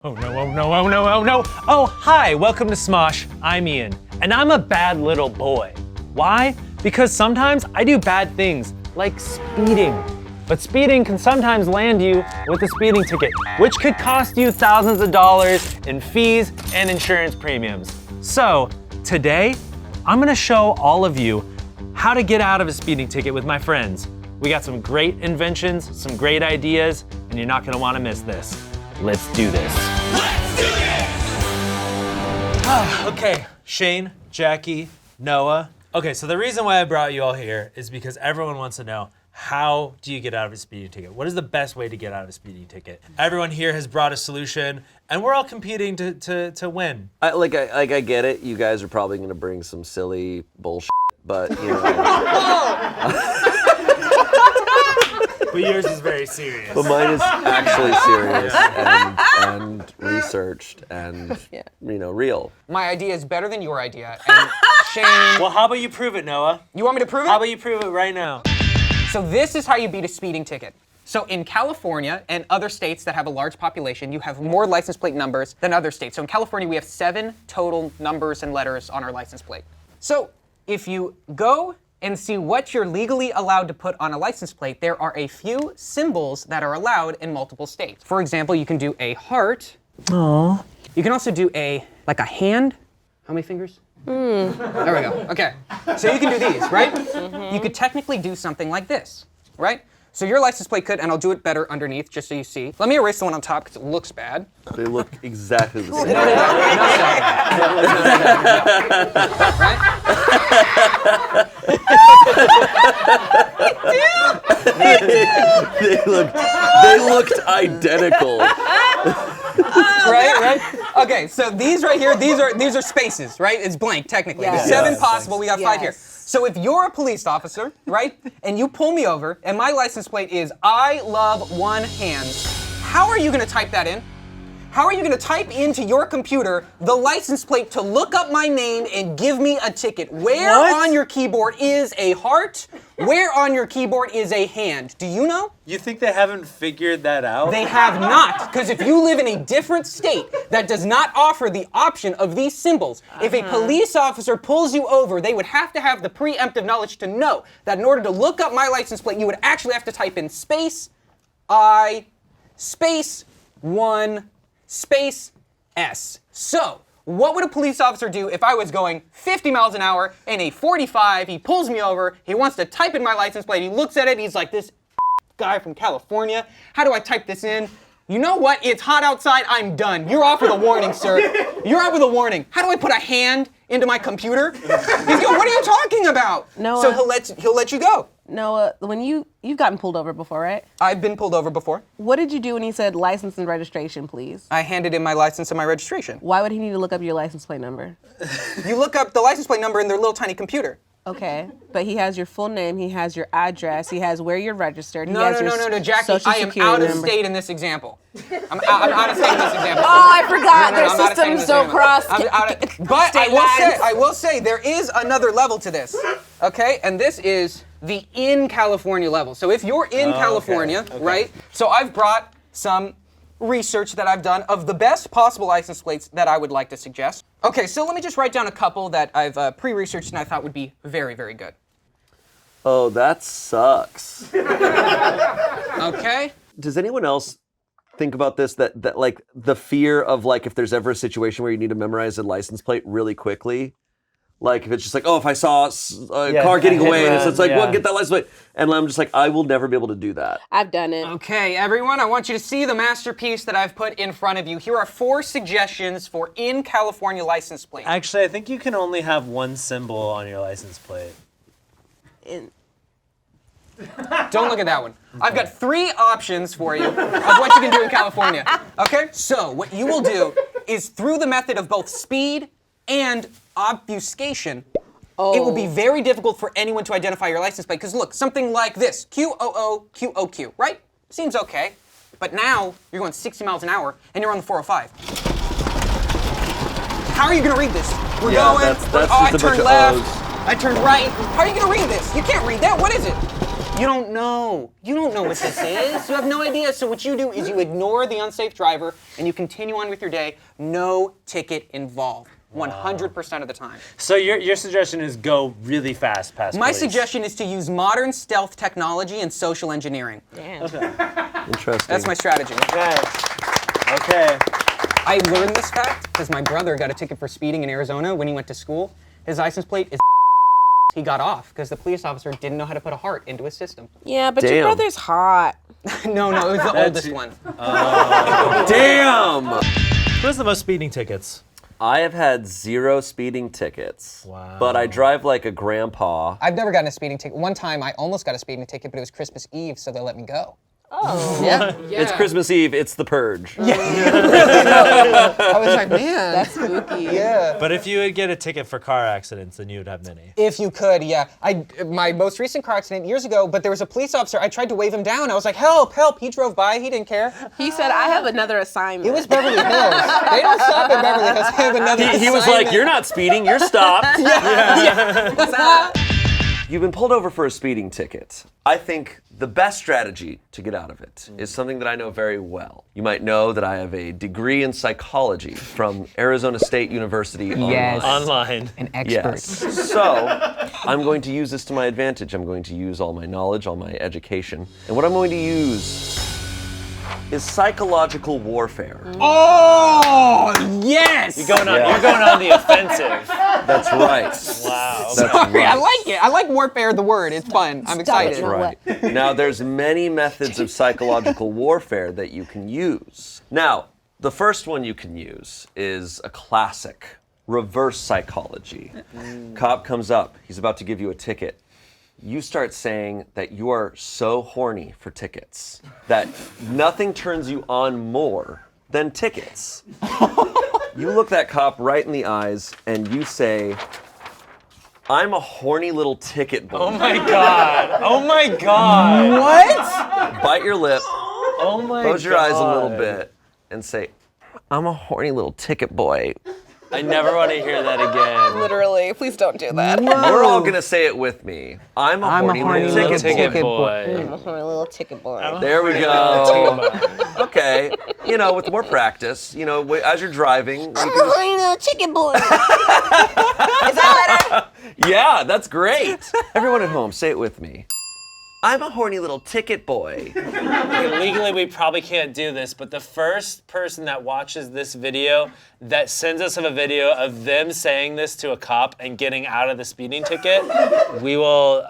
Oh no, oh no, oh no, oh no. Oh, hi, welcome to Smosh. I'm Ian, and I'm a bad little boy. Why? Because sometimes I do bad things, like speeding. But speeding can sometimes land you with a speeding ticket, which could cost you thousands of dollars in fees and insurance premiums. So, today, I'm gonna show all of you how to get out of a speeding ticket with my friends. We got some great inventions, some great ideas, and you're not gonna wanna miss this. Let's do this. Let's do this! Okay, Shayne, Jacqi, Noah. Okay, so the reason why I brought you all here is because everyone wants to know, how do you get out of a speeding ticket? What is the best way to get out of a speeding ticket? Everyone here has brought a solution, and we're all competing to win. I get it. You guys are probably gonna bring some silly bullshit, but you know. But yours is very serious. But mine is actually serious and researched and real. My idea is better than your idea, and Shayne. Well, how about you prove it, Noah? You want me to prove it? How about you prove it right now? So this is how you beat a speeding ticket. So in California and other states that have a large population, you have more license plate numbers than other states. So in California, we have 7 total numbers and letters on our license plate. So if you go and see what you're legally allowed to put on a license plate, there are a few symbols that are allowed in multiple states. For example, you can do a heart. Aww. You can also do a hand. How many fingers? There we go. Okay. So you can do these, right? Mm-hmm. You could technically do something like this, right? So your license plate could, and I'll do it better underneath just so you see. Let me erase the one on top because it looks bad. They look exactly the same. No. Right? They looked identical. Right? Okay, so these right here, these are spaces, right? It's blank, technically. Yes. There's 7 Yes. possible, we got 5 here. Yes. So if you're a police officer, right, and you pull me over, and my license plate is I love one hand, how are you gonna type that in? How are you gonna type into your computer the license plate to look up my name and give me a ticket? Where on your keyboard is a heart? Where on your keyboard is a hand? Do you know? You think they haven't figured that out? They have not, because if you live in a different state that does not offer the option of these symbols, if a police officer pulls you over, they would have to have the preemptive knowledge to know that in order to look up my license plate, you would actually have to type in space, I, space, 1, space, S. So, what would a police officer do if I was going 50 miles an hour in a 45, he pulls me over, he wants to type in my license plate, he looks at it, he's like, this guy from California, how do I type this in? You know what, it's hot outside, I'm done. You're off with a warning, sir. You're out with a warning. How do I put a hand into my computer? He's going, what are you talking about? Noah. So he'll let you go. Noah, when you've gotten pulled over before, right? I've been pulled over before. What did you do when he said license and registration, please? I handed in my license and my registration. Why would he need to look up your license plate number? You look up the license plate number in their little tiny computer. Okay, but he has your full name, he has your address, he has where you're registered. No, Jacqi, Social I am security out of number. state in this example. I'm out of state in this example. Oh, I forgot. No, Their I'm out of state in systems this don't example. cross. But state lines. I will say, there is another level to this, okay? And this is the in California level. So if you're in California, right? So I've brought some research that I've done of the best possible license plates that I would like to suggest. Okay, so let me just write down a couple that I've pre-researched and I thought would be very, very good. Oh, that sucks. Okay. Does anyone else think about this, that like the fear of like if there's ever a situation where you need to memorize a license plate really quickly? Like if it's just like, oh, if I saw a car getting away, and it's like, well, get that license plate. And I'm just like, I will never be able to do that. I've done it. Okay, everyone, I want you to see the masterpiece that I've put in front of you. Here are 4 suggestions for in California license plates. Actually, I think you can only have one symbol on your license plate. Don't look at that one. I've got 3 options for you of what you can do in California. Okay, so what you will do is through the method of both speed and obfuscation, it will be very difficult for anyone to identify your license plate. Because look, something like this, QOO, right? Seems okay. But now you're going 60 miles an hour and you're on the 405. How are you going to read this? We're going, that's I just a bunch turned of left, O's. I turned right. How are you going to read this? You can't read that. What is it? You don't know. You don't know what this is. You have no idea. So what you do is you ignore the unsafe driver and you continue on with your day. No ticket involved. 100% of the time. So your suggestion is go really fast past My police. suggestion is to use modern stealth technology and social engineering. Damn. Interesting. That's my strategy. Okay. I learned this fact because my brother got a ticket for speeding in Arizona when he went to school. His license plate is he got off because the police officer didn't know how to put a heart into his system. Yeah, but Damn. your brother's hot. No, it was the oldest one. Damn! Who has the most speeding tickets? I have had 0 speeding tickets. Wow. But I drive like a grandpa. I've never gotten a speeding ticket. One time I almost got a speeding ticket, but it was Christmas Eve, so they let me go. Oh. Yeah. It's Christmas Eve, it's the purge. I was like, man. That's spooky. Yeah. But if you would get a ticket for car accidents, then you would have many. If you could, yeah. My most recent car accident years ago, but there was a police officer, I tried to wave him down. I was like, help, help. He drove by, he didn't care. He said, I have another assignment. It was Beverly Hills. They don't stop in Beverly Hills. I have another He was like, you're not speeding, you're stopped. What's up? You've been pulled over for a speeding ticket. I think the best strategy to get out of it is something that I know very well. You might know that I have a degree in psychology from Arizona State University Yes. Online. An expert. Yes. So I'm going to use this to my advantage. I'm going to use all my knowledge, all my education. And what I'm going to use is psychological warfare. Oh, yes! You're going on the offensive. That's right. Wow. That's I right. like it. I like warfare, the word. It's fun. I'm excited. That's right. Now, there's many methods of psychological warfare that you can use. Now, the first one you can use is a classic, reverse psychology. Cop comes up. He's about to give you a ticket. You start saying that you are so horny for tickets that nothing turns you on more than tickets. You look that cop right in the eyes and you say, I'm a horny little ticket boy. Oh my god. Oh my god. What? Bite your lip, Oh my god. close your eyes a little bit, and say, I'm a horny little ticket boy. I never want to hear that again. Literally, please don't do that. We're all gonna say it with me. I'm a horny little ticket boy. Ticket boy. I'm a horny little ticket boy. There we go. Okay, with more practice, as you're driving, you I'm can a horny little chicken boy. Is that better? yeah, that's great. Everyone at home, say it with me. I'm a horny little ticket boy. Legally, we probably can't do this, but the first person that watches this video that sends us a video of them saying this to a cop and getting out of the speeding ticket, we will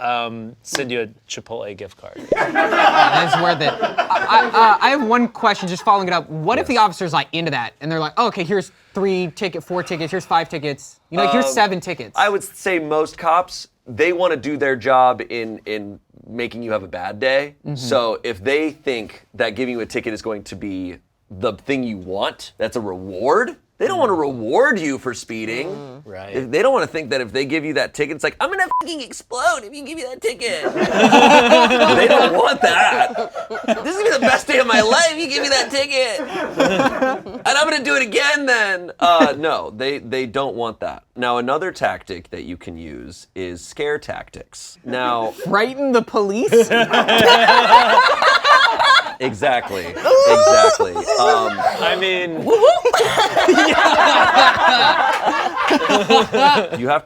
send you a Chipotle gift card. That's worth it. I have one question, just following it up. What if the officer's like into that and they're like, oh, okay, here's 4 tickets, here's 5 tickets, here's 7 tickets. I would say most cops, they want to do their job in making you have a bad day. So if they think that giving you a ticket is going to be the thing you want, that's a reward, they don't want to reward you for speeding. Right. They don't want to think that if they give you that ticket, it's like, I'm going to fucking explode if you give me that ticket. They don't want that. This is going to be the best day of my life if you give me that ticket. And I'm going to do it again then. No, they don't want that. Now, another tactic that you can use is scare tactics. Now, Frighten the police? exactly. I mean, You have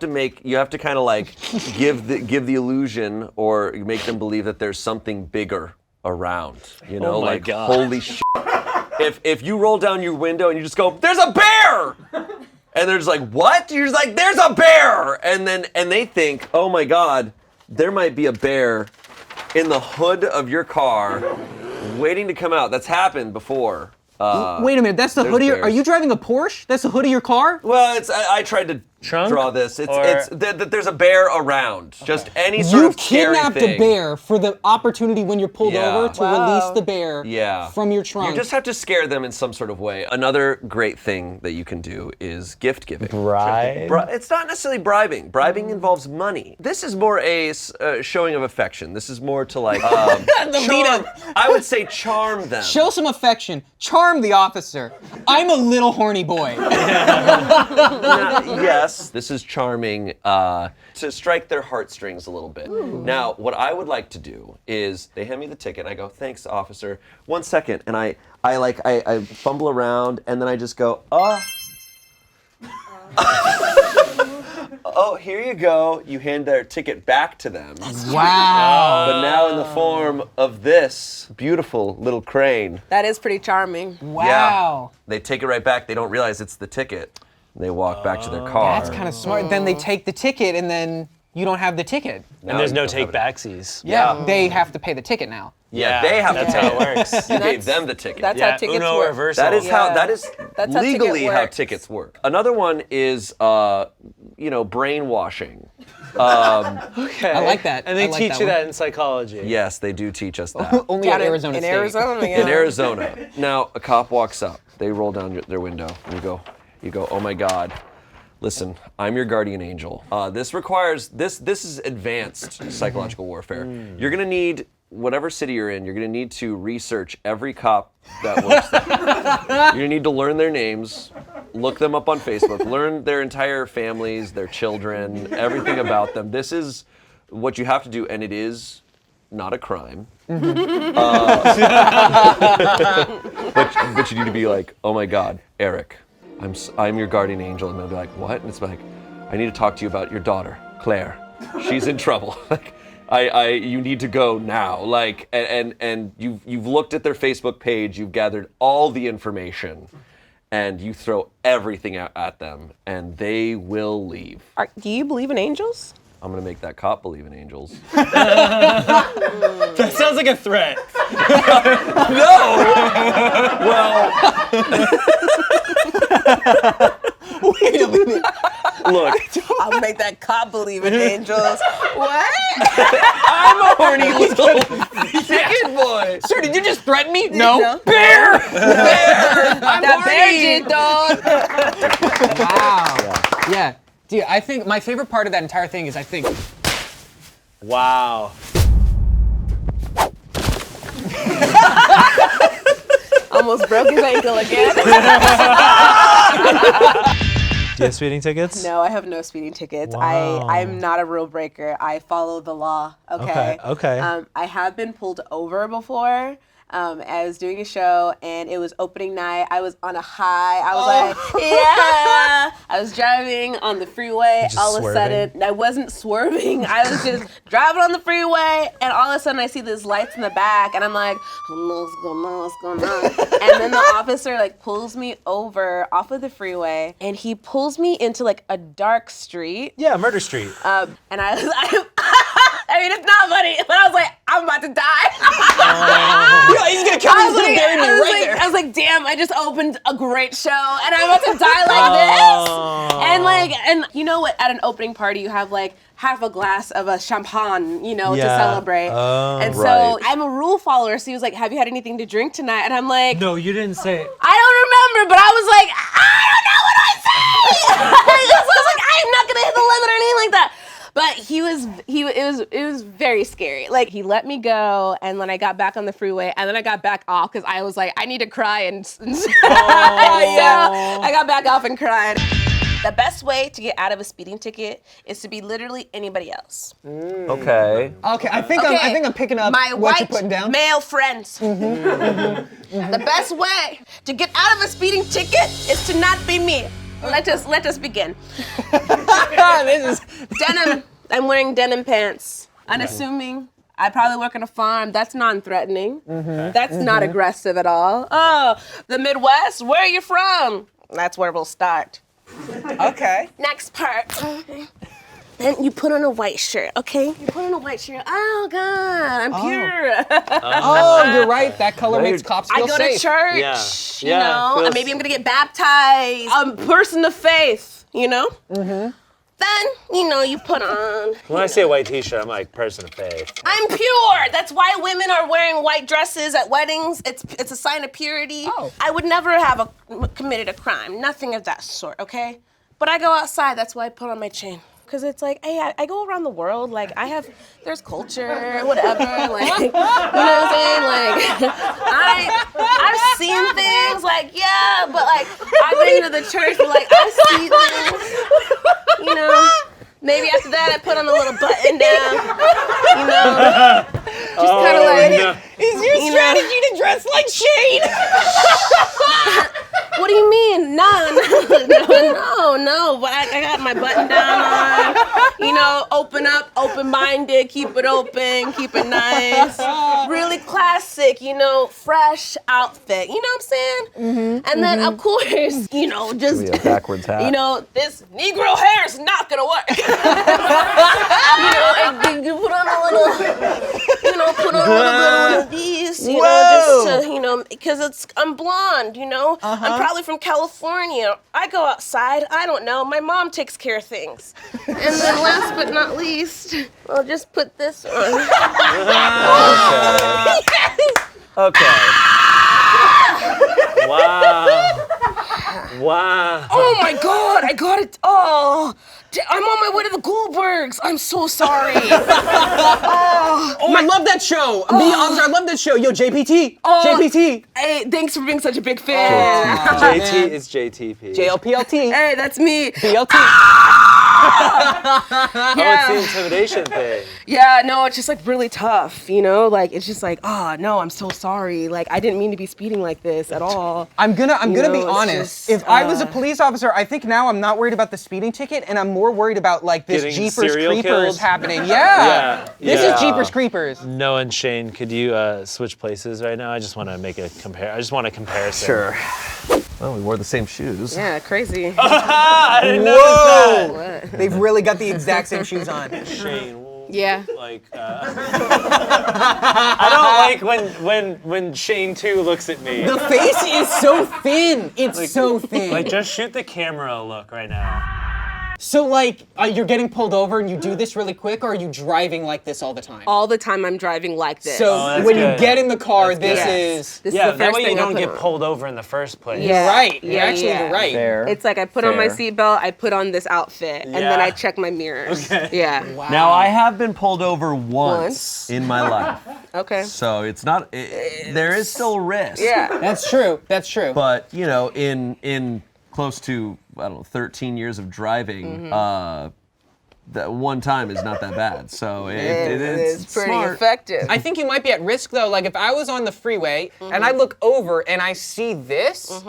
to kind of like give the illusion or make them believe that there's something bigger around. Oh my like God. holy shit. If you roll down your window and you just go, there's a bear! And they're just like, what? You're just like, there's a bear! And they think, oh my God, there might be a bear in the hood of your car waiting to come out. That's happened before. Wait a minute, that's the hood of your... Are you driving a Porsche? That's the hood of your car? Well, I tried to Trunk? draw this. Or- It's that there's a bear around. Just any sort You of scary kidnapped thing. a bear for the opportunity when you're pulled Yeah. over to Wow. release the bear from your trunk. You just have to scare them in some sort of way. Another great thing that you can do is gift giving. bribe? It's not necessarily bribing. Bribing involves money. This is more a showing of affection. This is more to like charm. I would say charm them. Show some affection. Charm the officer. I'm a little horny boy. Yes, Yes, this is charming to strike their heartstrings a little bit. Now, what I would like to do is they hand me the ticket and I go, thanks, officer. 1 second. And I fumble around and then I just go, oh, here you go. You hand their ticket back to them. Wow. But now in the form of this beautiful little crane. That is pretty charming. Wow. Yeah. They take it right back. They don't realize it's the ticket. They walk back to their car. That's kind of smart. Then they take the ticket and then you don't have the ticket. And there's no take backsies. Yeah. They have to pay the ticket now. Yeah, they have to that's pay how it. it works. You gave them the ticket. That's Yeah, how tickets Uno work. reversal. That is how. Yeah. That is That's how ticket legally how works. tickets work. Another one is, brainwashing. Okay. I like that. And they I like teach that you one. that in psychology. Yes, they do teach us that. Only Yeah, at Arizona in State. Arizona, yeah. In Arizona. Now, a cop walks up. They roll down their window, and you go, oh my God. Listen, I'm your guardian angel. This is advanced psychological warfare. You're gonna need, whatever city you're in, you're gonna need to research every cop that works there. You're gonna need to learn their names, look them up on Facebook, learn their entire families, their children, everything about them. This is what you have to do, and it is not a crime. But you need to be like, oh my God, Eric. I'm your guardian angel, and they'll be like, what? And it's like, I need to talk to you about your daughter, Claire. She's in trouble. Like, you need to go now. Like, and you've looked at their Facebook page, you've gathered all the information, and you throw everything out at them, and they will leave. Do you believe in angels? I'm gonna make that cop believe in angels. That sounds like a threat. Wait a minute. Look, I'll make that cop believe in angels. What? I'm a horny little chicken boy. Sir, did you just threaten me? No. No. Bear! That bear did, dog. Wow. Yeah. Dude, I think my favorite part of that entire thing is Wow. Almost broke his ankle again. Do you have speeding tickets? No, I have no speeding tickets. Wow. I'm not a rule breaker. I follow the law. Okay. Okay. I have been pulled over before. I was doing a show and it was opening night. I was on a high. I was like, yeah. I was driving on the freeway. Just All of a sudden, I wasn't swerving. I was just driving on the freeway, and all of a sudden I see these lights in the back, and I'm like, oh, what's going on? And then the officer like pulls me over off of the freeway, and he pulls me into like a dark street. Yeah, Murder Street. And I mean, it's not funny, but I was like, I'm about to die. yeah, he's gonna kill me. He's gonna bury me right there. I was like, damn, I just opened a great show and I'm about to die like this. And you know what, at an opening party, you have like half a glass of a champagne, to celebrate. And so Right. I'm a rule follower, so he was like, have you had anything to drink tonight? And I'm like, No, you didn't say it. I don't remember, but I was like, I don't know what I said. So I was like, I'm not gonna hit the limit or anything like that. But it was very scary. Like, he let me go, and then I got back on the freeway, and then I got back off because I was like, I need to cry, and so I got back off and cried. The best way to get out of a speeding ticket is to be literally anybody else. Okay. Okay, I think I'm picking up My what you're white putting down. male friends. The best way to get out of a speeding ticket is to not be me. Let us begin. This is Denim. I'm wearing denim pants. Unassuming. I probably work on a farm. That's non-threatening. That's not aggressive at all. Oh, the Midwest? Where are you from? That's where we'll start. okay. Next part. Then you put on a white shirt, okay? You put on a white shirt. Oh, God, I'm pure. Oh, you're right. That color makes cops I feel go safe. to church, Yeah, feels- and maybe I'm gonna get baptized. I'm a person of faith, Then, you put on. When I see a white t-shirt, I'm like, person of faith. I'm pure. That's why women are wearing white dresses at weddings. It's a sign of purity. Oh. I would never have committed a crime. Nothing of that sort, okay? But I go outside. That's why I put on my chain. Because it's like, hey, I go around the world, like, there's culture, whatever, like, you know what I'm saying? Like, I've seen things, like, yeah, but, like, I've been to the church, but, like, I see things. you know. Maybe after that, I put on a little button down, you know. Just kind of like. No. Is your strategy to dress like Shayne? What do you mean? No. But I got my button down on. You know, open up, open-minded, keep it open, keep it nice. Really classic, you know, fresh outfit. You know what I'm saying? And then, of course, you know, just, a backwards hat. you know, this Negro hair is not gonna work. You know, and you put on a little, you know, put on a little bit of these, you know, just to, you know, because I'm blonde, you know. I'm probably from California. I go outside. I don't know. My mom takes care of things. And then last but not least, I'll just put this on. Okay. Wow. Oh my God, I got it. Oh, I'm on my way to the Goldbergs. I'm so sorry. I love that show. Me, officer, I love that show. Yo, JPT. JPT. Hey, thanks for being such a big fan. JT is JTP. JLPLT. Hey, that's me. BLT. Oh, it's the intimidation thing. Yeah, no, it's just like really tough, you know? Like, it's just like, no, I'm so sorry. Like, I didn't mean to be speeding like this at all. I'm gonna be it's honest. just, If I was a police officer, I think now I'm not worried about the speeding ticket, and I'm more worried about like this Getting Jeepers serial Creepers killed? happening. Yeah. This Yeah. is Jeepers Creepers. Noah and Shayne, could you switch places right now? I just want to make a I just want a comparison. Sure. Well, we wore the same shoes. Yeah, crazy. I didn't notice Whoa! What? They've really got the exact same shoes on. that. Shayne. Yeah. Like, I don't like when Shayne too looks at me. The face is so thin. It's so thin. Like, just shoot the camera a look right now. So like, you're getting pulled over and you do this really quick, or are you driving like this all the time? All the time I'm driving like this. So that's when good. you get in the car, That's this good. is. This Yeah, is the that first way you thing I don't put get on. pulled over in the first place. Yeah. Right. Yeah, Actually, yeah. you're right. Fair. It's like I put on my Fair. seatbelt, I put on this outfit, and then Yeah. I check my mirrors. Okay. Yeah. Wow. Now, I have been pulled over once Once? in my life. Okay. So it's not, there is still risk. Yeah. That's true. That's true. But, you know, in close to, I don't know, 13 years of driving, that one time is not that bad. So it's pretty smart. effective. I think you might be at risk though. Like if I was on the freeway and I look over and I see this,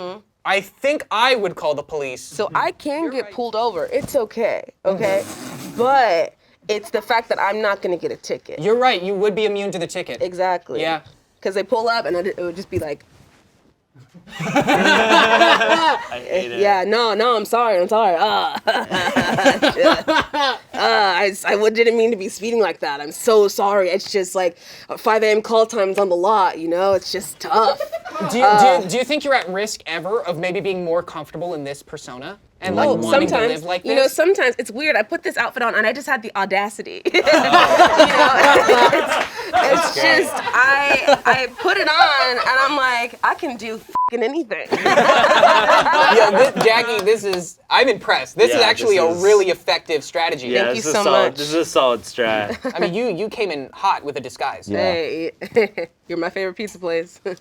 I think I would call the police. So I can get pulled over. It's okay. Okay. But it's the fact that I'm not gonna get a ticket. You're right. You would be immune to the ticket. Exactly. Yeah. Because they pull up and it would just be like, I hate it. yeah, no, I'm sorry. I didn't mean to be speeding like that. I'm so sorry. It's just like 5 a.m. call times on the lot, you know? It's just tough. Do you think you're at risk ever of maybe being more comfortable in this persona and like wanting to Sometimes, live like this? you know, sometimes it's weird. I put this outfit on and I just had the audacity. You know, it's just, I put it on and I'm like, I can do f***ing anything. Yeah, Jacqi, I'm impressed. This is Yeah, actually this a is- really effective strategy. Yeah, Thank this you is so solid. much. This is a solid strat. I mean, you came in hot with a disguise. Yeah. Hey, you're my favorite pizza place. Whoa!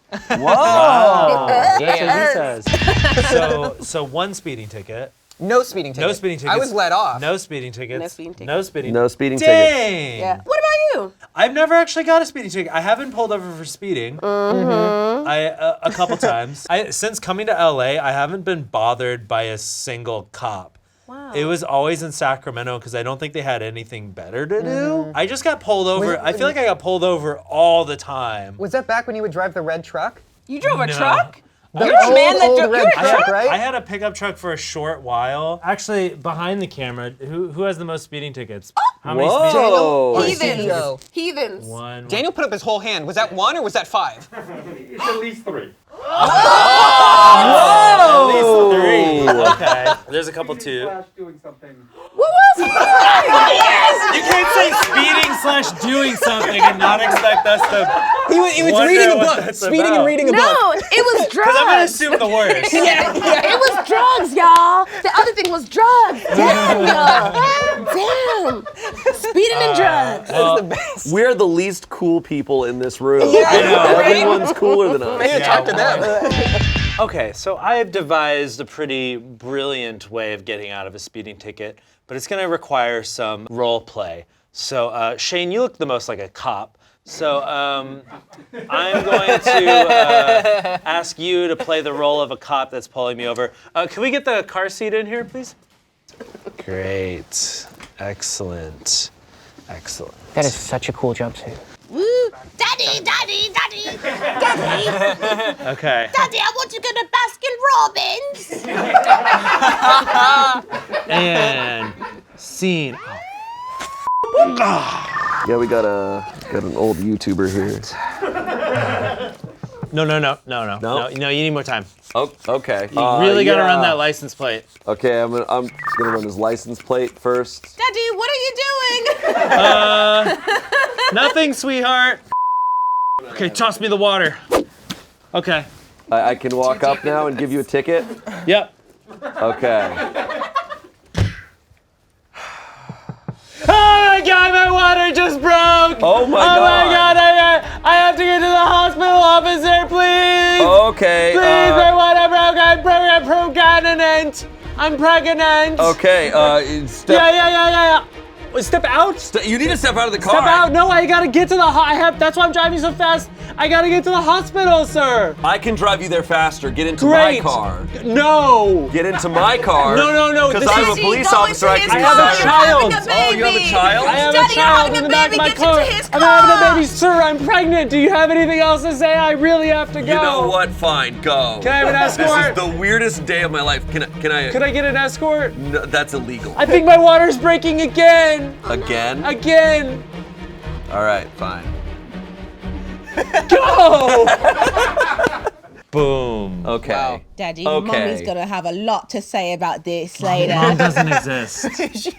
That's what he Yes. says. So one speeding ticket. No speeding ticket. No speeding tickets. I was let off. No speeding tickets. No speeding tickets. No speeding. No speeding tickets. Dang. Yeah. What about you? I've never actually got a speeding ticket. I have been pulled over for speeding. A couple times. Since coming to LA, I haven't been bothered by a single cop. Wow. It was always in Sacramento because I don't think they had anything better to do. I just got pulled over. I feel like I got pulled over all the time. Was that back when you would drive the red truck? You drove a No. truck? The You're a man that old drove. red You're a truck, truck? right? I had a pickup truck for a short while. Actually, behind the camera, who has the most speeding tickets? How many speeding tickets? Whoa! Heathens. Heathens. One. Daniel put up his whole hand. Was that 1 or was that 5? It's at least 3. At least 3. Okay. There's a couple too. Doing something. What was it? You can't say speeding/doing something and not expect us to. He was Wonder reading a what book. that's Speeding about. and reading a book. No, it was drugs. Because I'm gonna assume the worst. It was drugs, y'all. The other thing was drugs. Damn, y'all. Damn. Speeding and drugs. Well, We're the least cool people in this room. I know. Everyone's cooler than us. Maybe talk to them. Okay, so I have devised a pretty brilliant way of getting out of a speeding ticket, but it's gonna require some role play. So Shayne, you look the most like a cop. So I'm going to ask you to play the role of a cop that's pulling me over. Can we get the car seat in here, please? Great. Excellent. Excellent. That is such a cool jumpsuit. Woo! Daddy, daddy, daddy, daddy, Okay. daddy, I want to go to Baskin Robbins. And scene. Yeah, we got an old YouTuber here. No, you need more time. Oh, okay. You really gotta run that license plate. Okay, I'm just gonna run his license plate first. Daddy, what are you doing? Nothing, sweetheart. Okay, toss me the water. Okay. I can walk up now and give you a ticket. Yep. Okay. Oh my God, my water just broke. Oh my Oh my God. God, I have to get to the hospital, officer, please. Okay. Please, my water broke. I'm pregnant. I'm pregnant. Okay. Step. Yeah. Step out. You need to step out of the car. Step out. No, I gotta get to the that's why I'm driving so fast. I gotta get to the hospital, sir. I can drive you there faster. Get into Great. my car. No. Get into my car. No. Because This I'm is- a police Go officer. into I his can car. I have a decide. child. You're having Oh, you have a child? I have Daddy, a child you're in the having back a of my baby. car. Get into his I'm having a car. baby, sir. I'm pregnant. Do you have anything else to say? I really have to go. You know what? Fine. Go. Can I have an escort? This is the weirdest day of my life. Can I? Could I get an escort? No, that's illegal. I think my water's breaking again. Again? All right. Fine. Go! Boom. Okay. Wow. Daddy, Okay. Mommy's gonna have a lot to say about this later. Mom doesn't exist.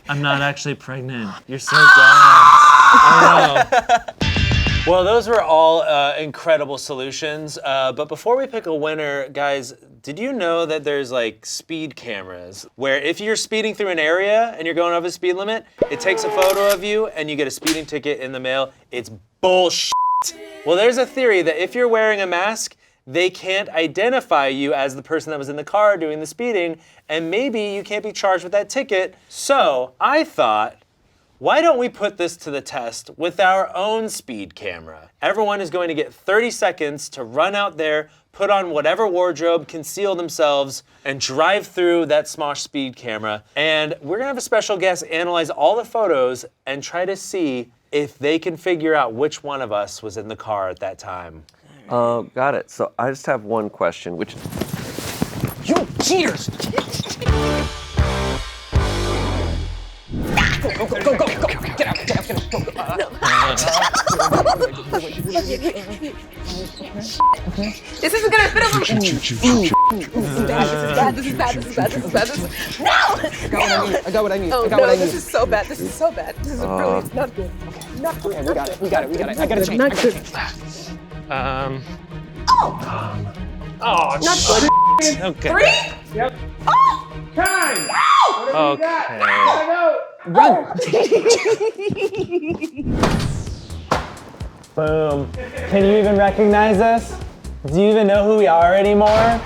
I'm not actually pregnant. You're so dumb. I know. Well, those were all incredible solutions. But before we pick a winner, guys, did you know that there's like speed cameras where if you're speeding through an area and you're going over the speed limit, it takes a photo of you and you get a speeding ticket in the mail? It's bullshit. Well, there's a theory that if you're wearing a mask, they can't identify you as the person that was in the car doing the speeding, and maybe you can't be charged with that ticket. So I thought, why don't we put this to the test with our own speed camera? Everyone is going to get 30 seconds to run out there, put on whatever wardrobe, conceal themselves, and drive through that Smosh speed camera. And we're gonna have a special guest analyze all the photos and try to see if they can figure out which one of us was in the car at that time. Got it. So I just have one question, which You cheaters! Go. Get out. Go. This isn't gonna fit over. This is bad. No! I got what I need. Oh no, this is so bad. This is really not good. Not good. We got it. I gotta change. Not good. Oh, Not good. okay. 3? Yep. Oh! Time! Okay. Run! Boom. Can you even recognize us? Do you even know who we are anymore?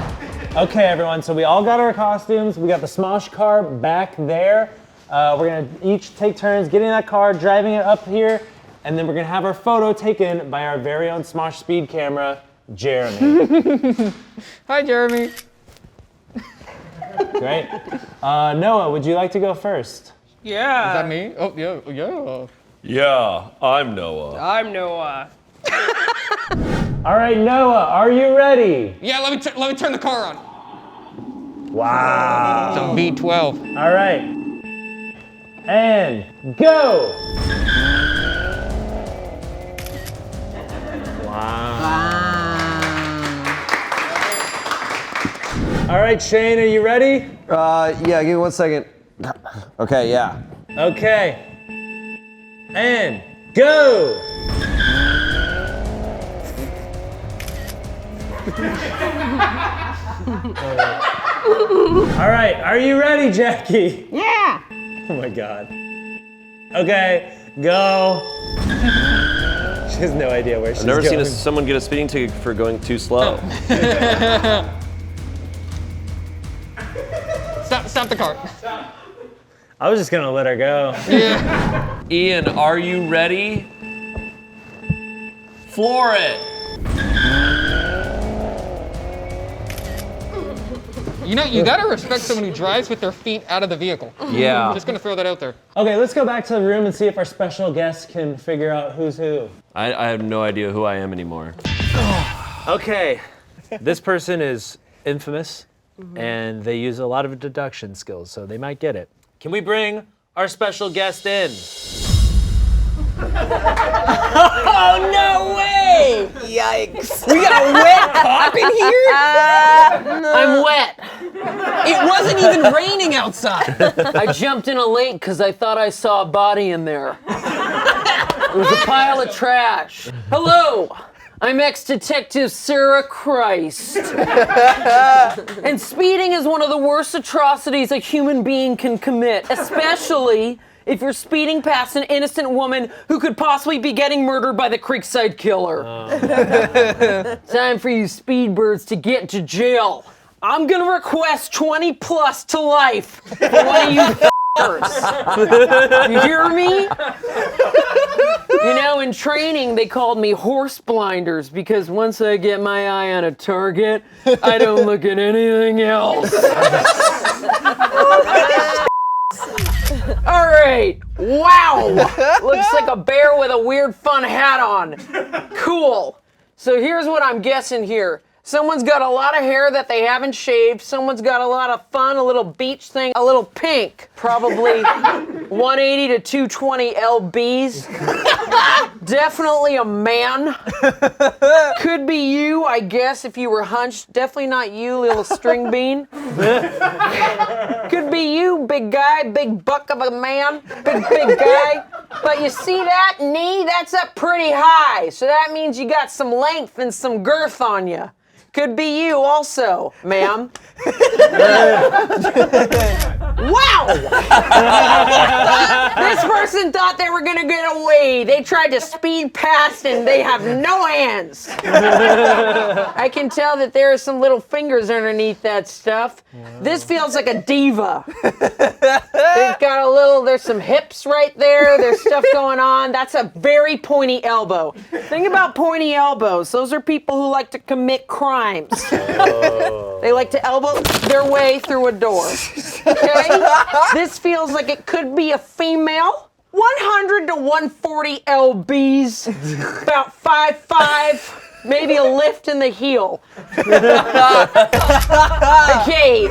Okay, everyone, so we all got our costumes. We got the Smosh car back there. We're gonna each take turns getting in that car, driving it up here, and then we're gonna have our photo taken by our very own Smosh speed camera, Jeremy. Hi, Jeremy. Great. Noah, would you like to go first? Yeah. Is that me? Oh, yeah. Yeah, I'm Noah. I'm Noah. All right, Noah, are you ready? Yeah, let me turn the car on. Wow. Some B12. All right. And go. All right, Shayne, are you ready? Yeah, give me 1 second. Okay, yeah. Okay. And go. All right, are you ready, Jacqi? Yeah. Oh my God. Okay, go. She has no idea where she's I've never going. seen someone get a speeding ticket for going too slow. Stop the car. I was just gonna let her go. Yeah. Ian, are you ready? Floor it. You know, you gotta respect someone who drives with their feet out of the vehicle. Yeah. I'm just gonna throw that out there. Okay, let's go back to the room and see if our special guest can figure out who's who. I have no idea who I am anymore. Okay, this person is infamous, and they use a lot of deduction skills, so they might get it. Can we bring our special guest in? Oh, no way! Yikes. We got a wet cop in here? I'm wet. It wasn't even raining outside. I jumped in a lake because I thought I saw a body in there. It was a pile of trash. Hello, I'm ex-detective Sarah Christ. And speeding is one of the worst atrocities a human being can commit, especially if you're speeding past an innocent woman who could possibly be getting murdered by the Creekside Killer. Time for you speedbirds to get to jail. I'm gonna request 20 plus to life for one of you f***ers. You hear me? You know, in training, they called me horse blinders because once I get my eye on a target, I don't look at anything else. All right. Wow. Looks like a bear with a weird fun hat on. Cool. So here's what I'm guessing here. Someone's got a lot of hair that they haven't shaved. Someone's got a lot of fun, a little beach thing, a little pink. Probably 180 to 220 lbs. Definitely a man. Could be you, I guess, if you were hunched. Definitely not you, little string bean. Could be you, big guy, big buck of a man, big guy. But you see that knee? That's up pretty high. So that means you got some length and some girth on you. Could be you also, ma'am. Wow! This person thought they were gonna get away. They tried to speed past and they have no hands. I can tell that there are some little fingers underneath that stuff. This feels like a diva. They've got there's some hips right there. There's stuff going on. That's a very pointy elbow. Think about pointy elbows. Those are people who like to commit crimes. They like to elbow their way through a door. Okay? This feels like it could be a female. 100 to 140 lbs, about 5'5", maybe a lift in the heel. Okay,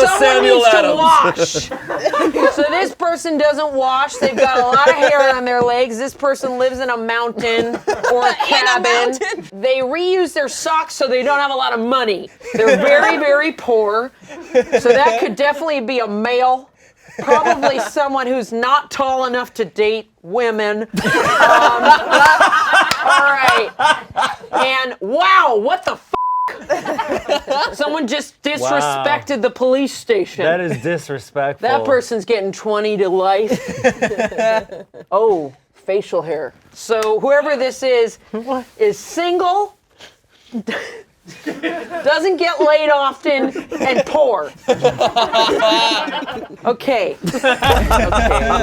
someone needs to wash. So this person doesn't wash. They've got a lot of hair on their legs. This person lives in a mountain or a cabin. They reuse their socks so they don't have a lot of money. They're very, very poor. So that could definitely be a male. Probably someone who's not tall enough to date women. All right. And wow, what the f***? Someone just disrespected the police station. That is disrespectful. That person's getting 20 to life. Oh, facial hair. So whoever this is single, doesn't get laid often, and poor. Okay.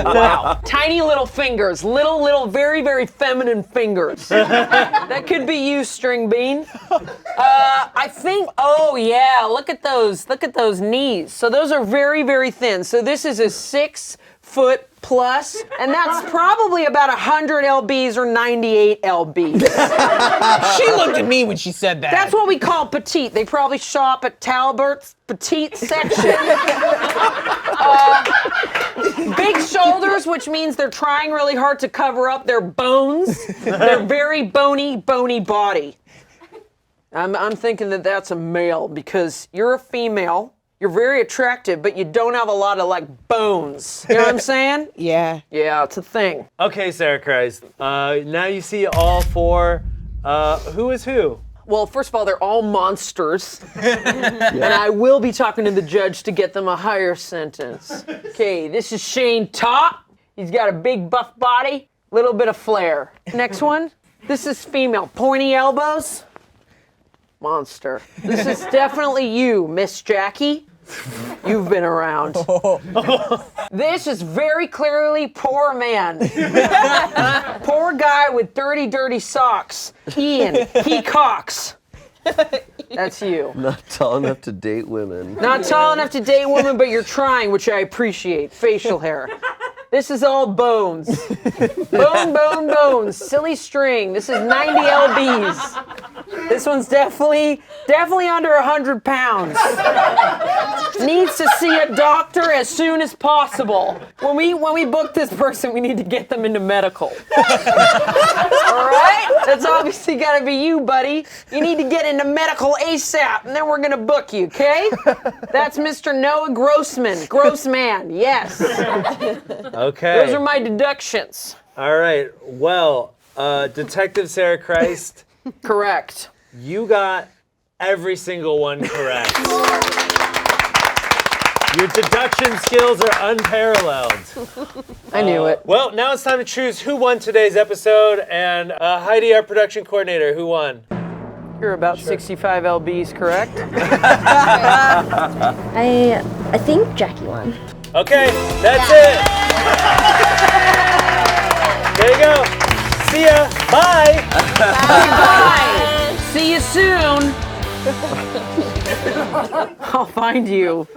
Wow. Tiny little fingers. Little, very, very feminine fingers. That could be you, string bean. I think, oh yeah, look at those knees. So those are very, very thin. So this is a 6 foot plus, and that's probably about 100 lbs or 98 lbs. She looked at me when she said that. That's what we call petite. They probably shop at Talbert's petite section. Big shoulders, which means they're trying really hard to cover up their bones. They're very bony body. I'm thinking that that's a male because you're a female. You're very attractive, but you don't have a lot of, bones. You know what I'm saying? Yeah. Yeah, it's a thing. Okay, Sarah Christ. Now you see all four. Who is who? Well, first of all, they're all monsters. And I will be talking to the judge to get them a higher sentence. Okay, this is Shayne Top. He's got a big buff body, little bit of flair. Next one. This is female. Pointy elbows. Monster. This is definitely you, Miss Jacqi. You've been around. This is very clearly poor man. Poor guy with dirty socks. Ian, Hecox. That's you. Not tall enough to date women. Not tall enough to date women, but you're trying, which I appreciate. Facial hair. This is all bones. Bones. Silly string. This is 90 lbs. This one's definitely under 100 pounds. Needs to see a doctor as soon as possible. When we book this person, we need to get them into medical. All right? That's obviously got to be you, buddy. You need to get into medical ASAP, and then we're gonna book you, okay? That's Mr. Noah Grossman. Grossman, yes. Okay. Those are my deductions. All right. Well, Detective Sarah Christ, Correct. you got every single one correct. Your deduction skills are unparalleled. I knew it. Well, now it's time to choose who won today's episode. And Heidi, our production coordinator, who won? You're about 65 lbs, correct? I think Jacqi won. Okay, that's it. There you go. See ya. Bye. Bye. See you soon. I'll find you.